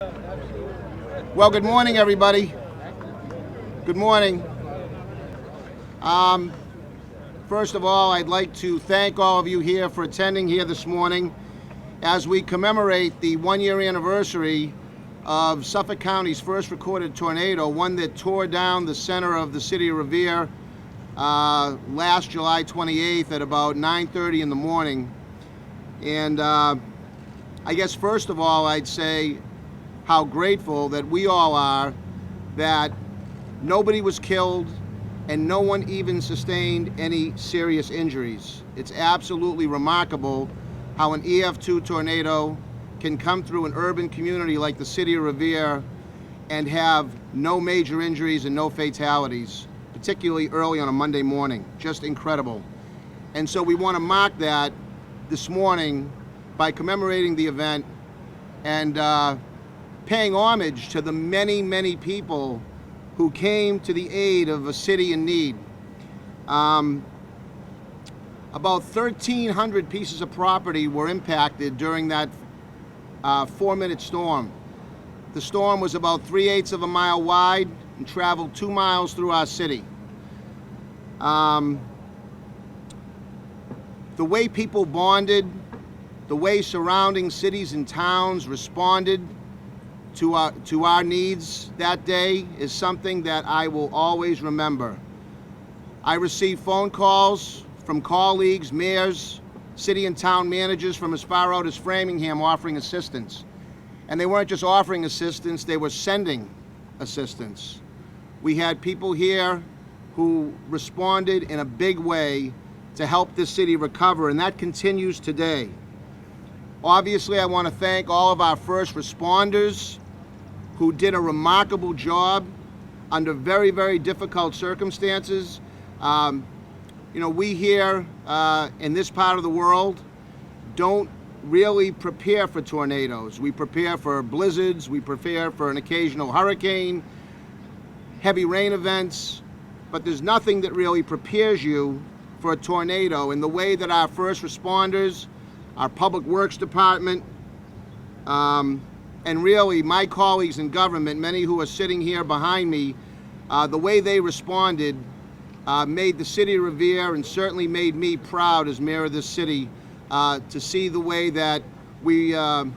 Well, good morning, everybody. Good morning. First of all, I'd like to thank all of you here for attending here this morning as we commemorate the one-year anniversary of Suffolk County's first recorded tornado, one that tore down the center of the city of Revere last July 28th at about 9:30 in the morning. And I guess first of all, I'd say how grateful that we all are that nobody was killed and no one even sustained any serious injuries. It's absolutely remarkable how an EF2 tornado can come through an urban community like the city of Revere and have no major injuries and no fatalities, particularly early on a Monday morning. Just incredible. And so we want to mark that this morning by commemorating the event and paying homage to the many, many people who came to the aid of a city in need. About 1,300 pieces of property were impacted during that 4-minute storm. The storm was about 3/8 of a mile wide and traveled 2 miles through our city. The way people bonded, the way surrounding cities and towns responded to our needs that day is something that I will always remember. I received phone calls from colleagues, mayors, city and town managers from as far out as Framingham offering assistance. And they weren't just offering assistance, they were sending assistance. We had people here who responded in a big way to help this city recover, and that continues today. Obviously, I want to thank all of our first responders who did a remarkable job under very, very difficult circumstances. We here in this part of the world don't really prepare for tornadoes. We prepare for blizzards, we prepare for an occasional hurricane, heavy rain events, but there's nothing that really prepares you for a tornado in the way that our first responders, our public works department, and really my colleagues in government, many who are sitting here behind me, the way they responded made the city of Revere and certainly made me proud as mayor of this city to see the way that we all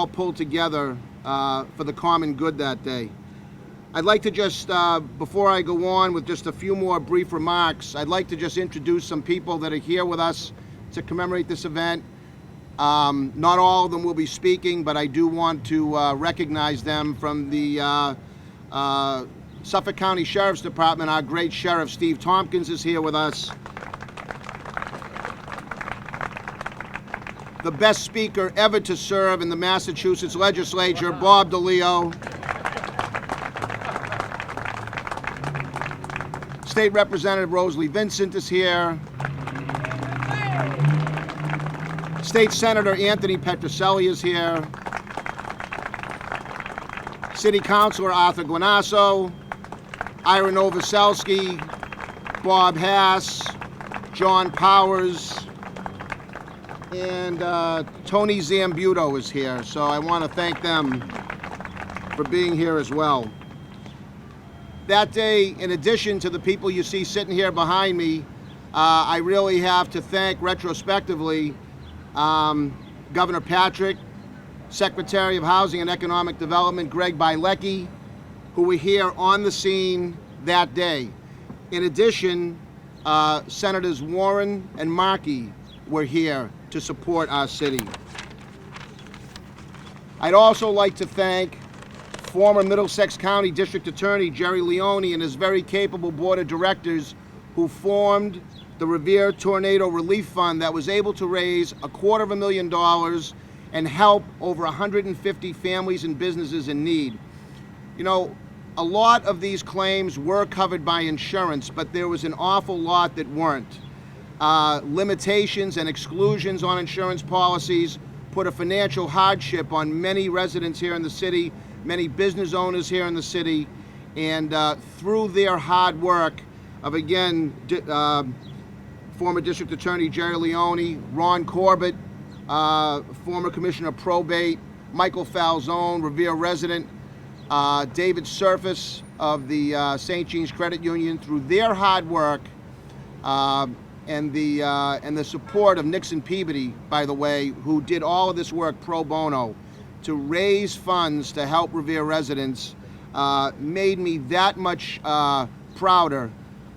pulled together for the common good that day. I'd like to just, before I go on with just a few more brief remarks, I'd like to just introduce some people that are here with us to commemorate this event. Not all of them will be speaking, but I do want to recognize them. From the Suffolk County Sheriff's Department, our great Sheriff Steve Tompkins is here with us. The best speaker ever to serve in the Massachusetts legislature, Bob DeLeo. State Representative Rosalie Vincent is here. State Senator Anthony Petroselli is here. City Councilor Arthur Guanasso, Ira Novoselsky, Bob Hass, John Powers, and Tony Zambuto is here. So I want to thank them for being here as well. That day, in addition to the people you see sitting here behind me, I really have to thank retrospectively Governor Patrick, Secretary of Housing and Economic Development Greg Bilecki, who were here on the scene that day. In addition, Senators Warren and Markey were here to support our city. I'd also like to thank former Middlesex County District Attorney Jerry Leone and his very capable board of directors who formed the Revere Tornado Relief Fund that was able to raise $250,000 and help over 150 families and businesses in need. You know, a lot of these claims were covered by insurance, but there was an awful lot that weren't. Limitations and exclusions on insurance policies put a financial hardship on many residents here in the city, many business owners here in the city, and through their hard work of, again, former District Attorney Jerry Leone, Ron Corbett, former Commissioner of Probate, Michael Falzone, Revere resident, David Surface of the St. Jean's Credit Union, through their hard work and the support of Nixon Peabody, by the way, who did all of this work pro bono to raise funds to help Revere residents, made me that much prouder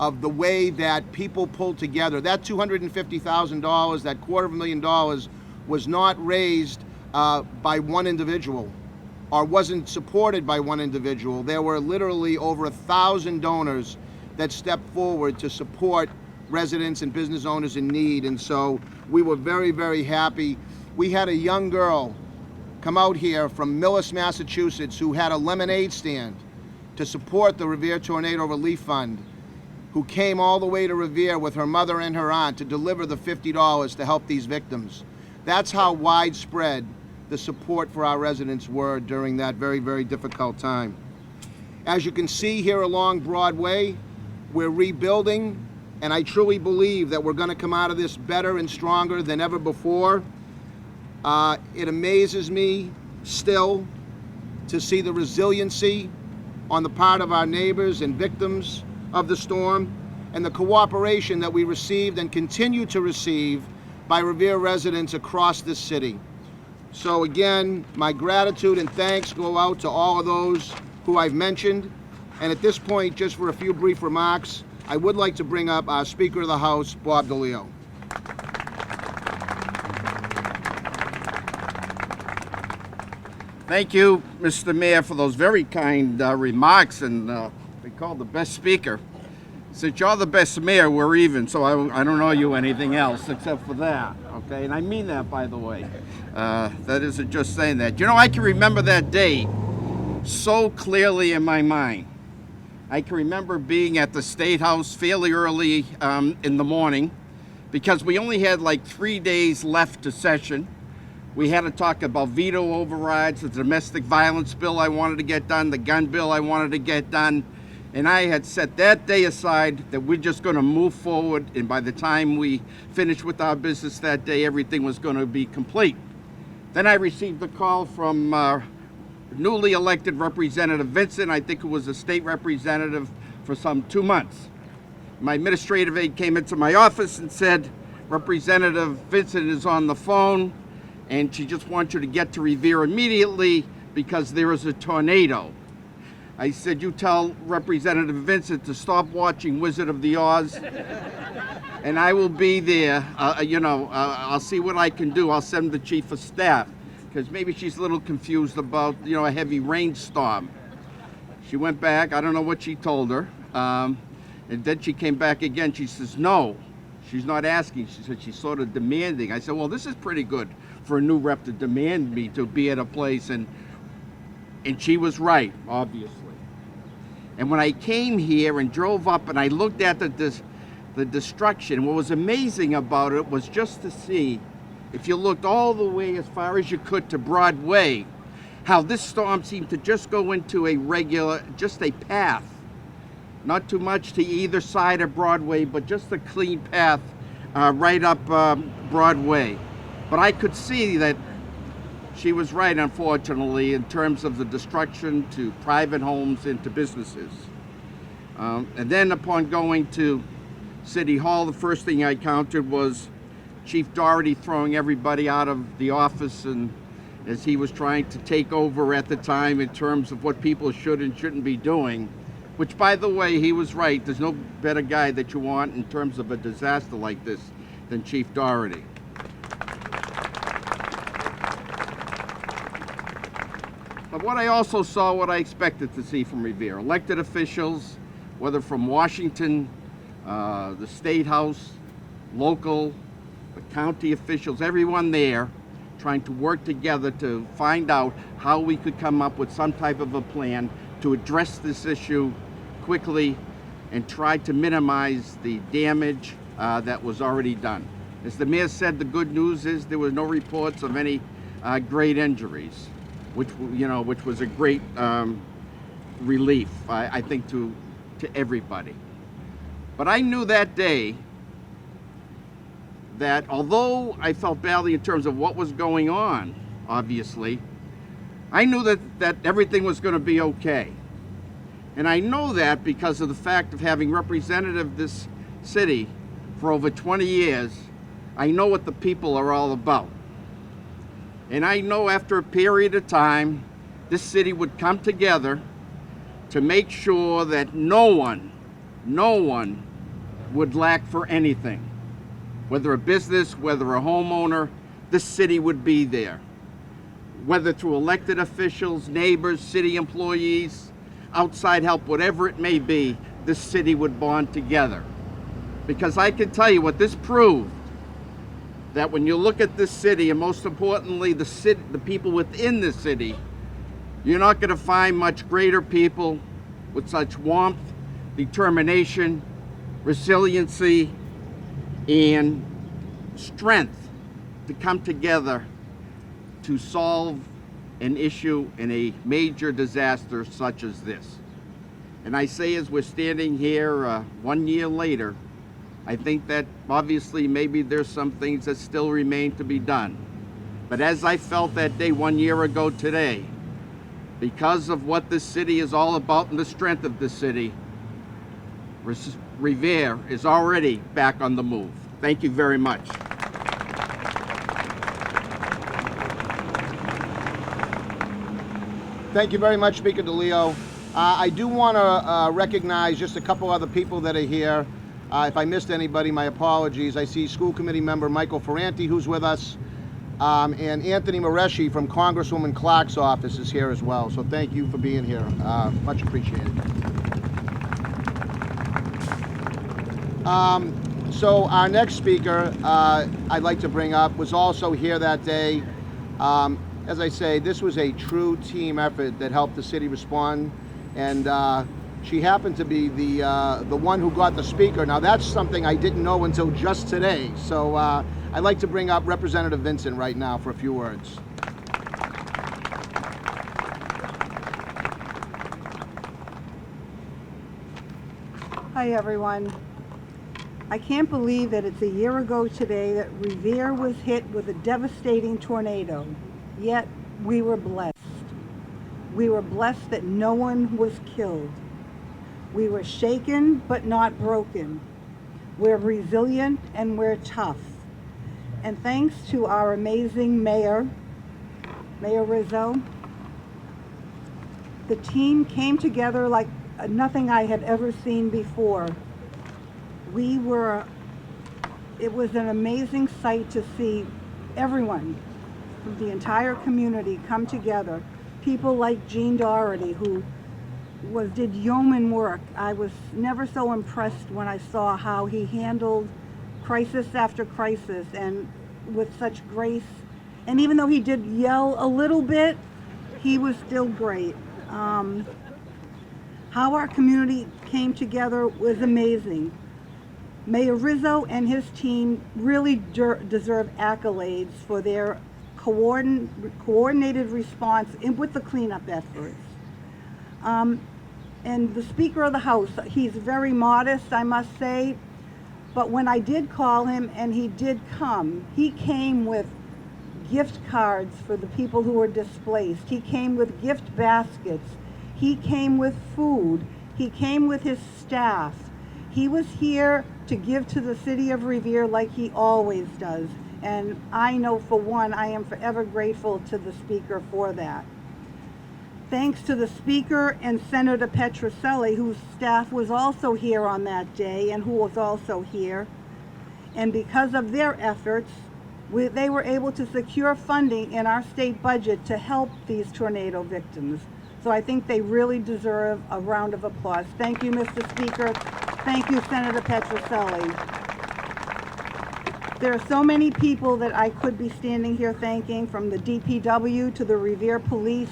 of the way that people pulled together. That $250,000, that $250,000 was not raised by one individual, or wasn't supported by one individual. There were literally over 1,000 donors that stepped forward to support residents and business owners in need, and so we were very, very happy. We had a young girl come out here from Millis, Massachusetts, who had a lemonade stand to support the Revere Tornado Relief Fund, who came all the way to Revere with her mother and her aunt to deliver the $50 to help these victims. That's how widespread the support for our residents were during that very, very difficult time. As you can see here along Broadway, we're rebuilding, and I truly believe that we're going to come out of this better and stronger than ever before. It amazes me still to see the resiliency on the part of our neighbors and victims of the storm, and the cooperation that we received and continue to receive by Revere residents across this city. So again, my gratitude and thanks go out to all of those who I've mentioned. And at this point, just for a few brief remarks, I would like to bring up our Speaker of the House, Bob DeLeo. Thank you, Mr. Mayor, for those very kind remarks, and we call the best speaker. Since you're the best mayor, we're even, so I don't owe you anything else except for that, okay? And I mean that, by the way. That isn't just saying that. You know, I can remember that day so clearly in my mind. I can remember being at the State House fairly early in the morning, because we only had like 3 days left to session. We had to talk about veto overrides, the domestic violence bill I wanted to get done, the gun bill I wanted to get done. And I had set that day aside that we're just going to move forward, and by the time we finished with our business that day, everything was going to be complete. Then I received a call from newly elected Representative Vincent. I think it was a state representative for some 2 months. My administrative aide came into my office and said, Representative Vincent is on the phone, and she just wants you to get to Revere immediately because there is a tornado. I said, you tell Representative Vincent to stop watching Wizard of the Oz, and I will be there. I'll see what I can do. I'll send the chief of staff, because maybe she's a little confused about, a heavy rainstorm. She went back. I don't know what she told her. And then she came back again. She says, no, she's not asking. She said she's sort of demanding. I said, well, this is pretty good for a new rep to demand me to be at a place, and she was right, obviously. And when I came here and drove up and I looked at the destruction, what was amazing about it was just to see, if you looked all the way as far as you could to Broadway, how this storm seemed to just go into just a path. Not too much to either side of Broadway, but just a clean path right up Broadway. But I could see that she was right, unfortunately, in terms of the destruction to private homes and to businesses. And then upon going to City Hall, the first thing I encountered was Chief Doherty throwing everybody out of the office, and as he was trying to take over at the time in terms of what people should and shouldn't be doing, which, by the way, he was right. There's no better guy that you want in terms of a disaster like this than Chief Doherty. But what I also saw, what I expected to see from Revere, elected officials, whether from Washington, the State House, local, the county officials, everyone there trying to work together to find out how we could come up with some type of a plan to address this issue quickly and try to minimize the damage that was already done. As the mayor said, the good news is there were no reports of any great injuries, which was a great relief, I think, to everybody. But I knew that day that although I felt badly in terms of what was going on, obviously, I knew that everything was going to be okay. And I know that because of the fact of having represented this city for over 20 years. I know what the people are all about. And I know after a period of time, this city would come together to make sure that no one would lack for anything. Whether a business, whether a homeowner, this city would be there. Whether through elected officials, neighbors, city employees, outside help, whatever it may be, this city would bond together. Because I can tell you what this proved, that when you look at this city, and most importantly the people within the city, you're not going to find much greater people with such warmth, determination, resiliency, and strength to come together to solve an issue in a major disaster such as this. And I say, as we're standing here 1 year later, I think that obviously maybe there's some things that still remain to be done. But as I felt that day 1 year ago today, because of what this city is all about and the strength of this city, Revere is already back on the move. Thank you very much. Thank you very much, Speaker DeLeo. I do want to recognize just a couple other people that are here. If I missed anybody, my apologies. I see School Committee Member Michael Ferranti, who's with us, and Anthony Mareschi from Congresswoman Clark's office is here as well. So thank you for being here. Much appreciated. So our next speaker I'd like to bring up was also here that day. As I say, this was a true team effort that helped the city respond, and she happened to be the one who got the speaker. Now that's something I didn't know until just today. So I'd like to bring up Representative Vincent right now for a few words. Hi everyone. I can't believe that it's a year ago today that Revere was hit with a devastating tornado. Yet we were blessed. We were blessed that no one was killed. We were shaken but not broken. We're resilient and we're tough. And thanks to our amazing Mayor Rizzo, the team came together like nothing I had ever seen before. It was an amazing sight to see everyone from the entire community come together. People like Gene Doherty, who did yeoman work. I was never so impressed when I saw how he handled crisis after crisis and with such grace. And even though he did yell a little bit, he was still great. How our community came together was amazing. Mayor Rizzo and his team really deserve accolades for their coordinated response with the cleanup efforts. And the Speaker of the House, he's very modest, I must say, but when I did call him and he did come, he came with gift cards for the people who were displaced. He came with gift baskets. He came with food. He came with his staff. He was here to give to the city of Revere like he always does. And I know for one, I am forever grateful to the Speaker for that. Thanks to the Speaker and Senator Petroselli, whose staff was also here on that day and who was also here. And because of their efforts, they were able to secure funding in our state budget to help these tornado victims. So I think they really deserve a round of applause. Thank you, Mr. Speaker. Thank you, Senator Petroselli. There are so many people that I could be standing here thanking, from the DPW to the Revere Police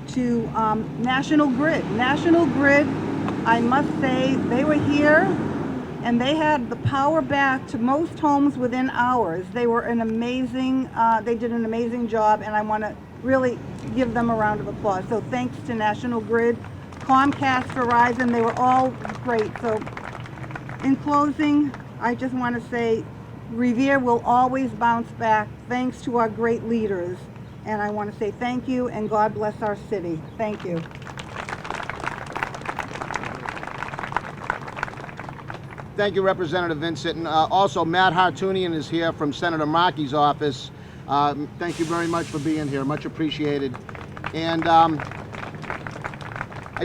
to National Grid. National Grid, I must say, they were here and they had the power back to most homes within hours. They were an amazing, they did an amazing job, and I want to really give them a round of applause. So thanks to National Grid, Comcast, Verizon, they were all great. So in closing, I just want to say Revere will always bounce back thanks to our great leaders. and I want to say thank you and God bless our city. Thank you. Thank you, Representative Vincent. And also, Matt Hartunian is here from Senator Markey's office. Thank you very much for being here. Much appreciated. And I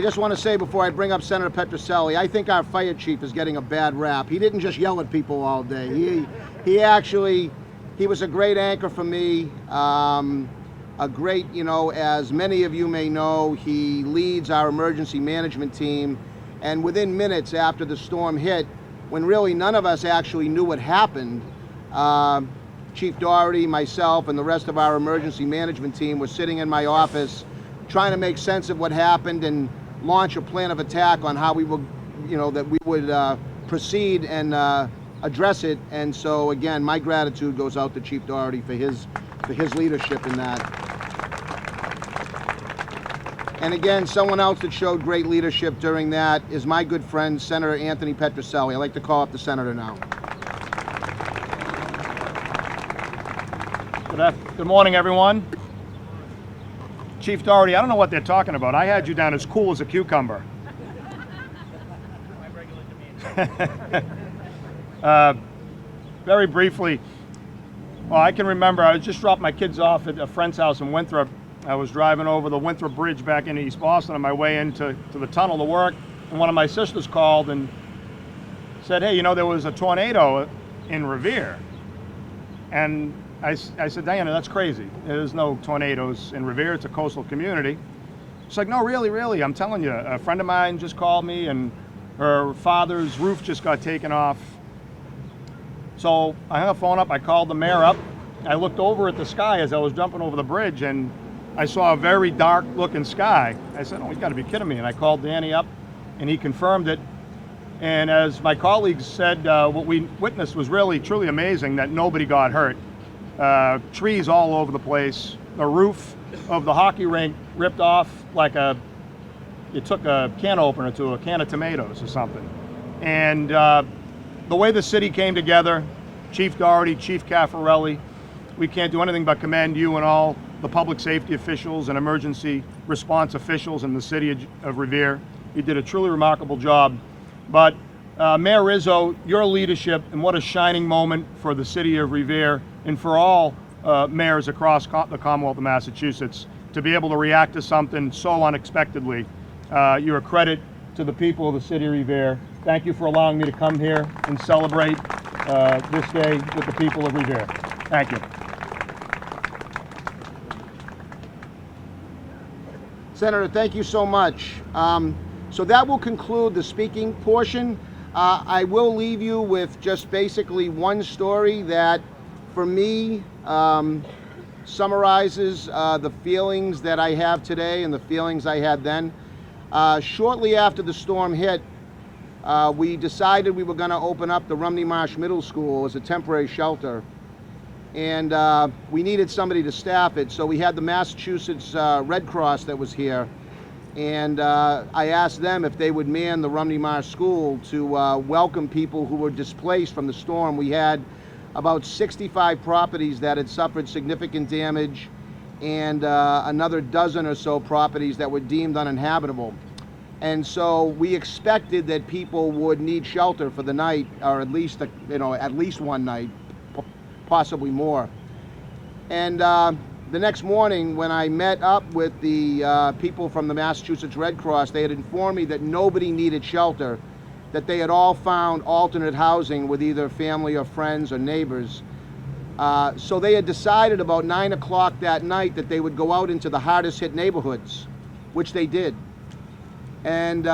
just want to say before I bring up Senator Petroselli, I think our fire chief is getting a bad rap. He didn't just yell at people all day. He actually, he was a great anchor for me. A great, as many of you may know, he leads our emergency management team. And within minutes after the storm hit, when really none of us actually knew what happened, Chief Doherty, myself, and the rest of our emergency management team were sitting in my office trying to make sense of what happened and launch a plan of attack on how we would, that we would proceed and address it. And so again, my gratitude goes out to Chief Doherty for his leadership in that. And again, someone else that showed great leadership during that is my good friend, Senator Anthony Petroselli. I'd like to call up the senator now. Good morning, everyone. Chief Doherty, I don't know what they're talking about. I had you down as cool as a cucumber. Very briefly, well, I can remember I just dropped my kids off at a friend's house in Winthrop. I was driving over the Winthrop Bridge back into East Boston on my way into the tunnel to work, and one of my sisters called and said, hey, there was a tornado in Revere. And I said, Diana, that's crazy. There's no tornadoes in Revere. It's a coastal community. She's like, no, really, I'm telling you. A friend of mine just called me, and her father's roof just got taken off. So I hung the phone up. I called the mayor up. I looked over at the sky as I was jumping over the bridge, and I saw a very dark-looking sky. I said, oh, you got to be kidding me. And I called Danny up, and he confirmed it. And as my colleagues said, what we witnessed was really, truly amazing, that nobody got hurt. Trees all over the place. The roof of the hockey rink ripped off like you took a can opener to a can of tomatoes or something. And the way the city came together, Chief Doherty, Chief Caffarelli, we can't do anything but commend you and all the public safety officials and emergency response officials in the city of Revere. You did a truly remarkable job. But Mayor Rizzo, your leadership, and what a shining moment for the city of Revere and for all mayors across the Commonwealth of Massachusetts to be able to react to something so unexpectedly. You're a credit to the people of the city of Revere. Thank you for allowing me to come here and celebrate this day with the people of Revere. Thank you. Senator, thank you so much. So that will conclude the speaking portion. I will leave you with just basically one story that, for me, summarizes the feelings that I have today and the feelings I had then. Shortly after the storm hit, we decided we were going to open up the Rumney Marsh Middle School as a temporary shelter. And we needed somebody to staff it, so we had the Massachusetts Red Cross that was here. And I asked them if they would man the Rumney Marsh School to welcome people who were displaced from the storm. We had about 65 properties that had suffered significant damage, and another dozen or so properties that were deemed uninhabitable. And so we expected that people would need shelter for the night, or at least one night, possibly more. And the next morning, when I met up with the people from the Massachusetts Red Cross, they had informed me that nobody needed shelter, that they had all found alternate housing with either family or friends or neighbors. So they had decided about 9 o'clock that night that they would go out into the hardest hit neighborhoods, which they did. And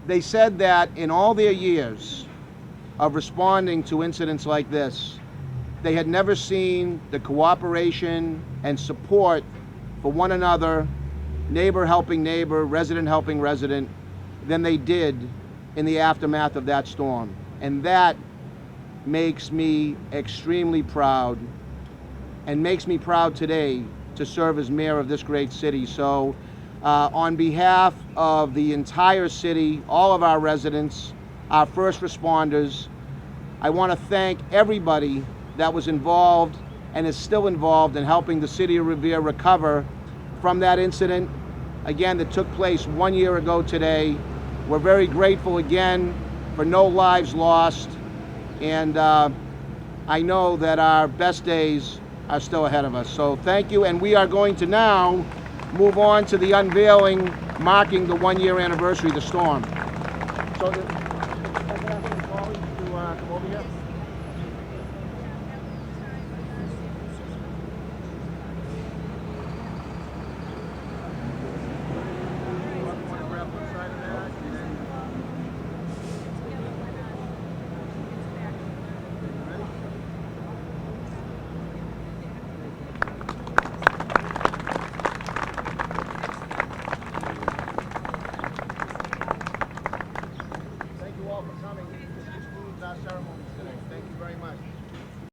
they said that in all their years of responding to incidents like this, they had never seen the cooperation and support for one another, neighbor helping neighbor, resident helping resident, than they did in the aftermath of that storm. And that makes me extremely proud, and makes me proud today to serve as mayor of this great city. So on behalf of the entire city, all of our residents, our first responders, I want to thank everybody that was involved and is still involved in helping the city of Revere recover from that incident, again, that took place 1 year ago today. We're very grateful again for no lives lost, and I know that our best days are still ahead of us. So thank you, and we are going to now move on to the unveiling marking the 1 year anniversary of the storm. So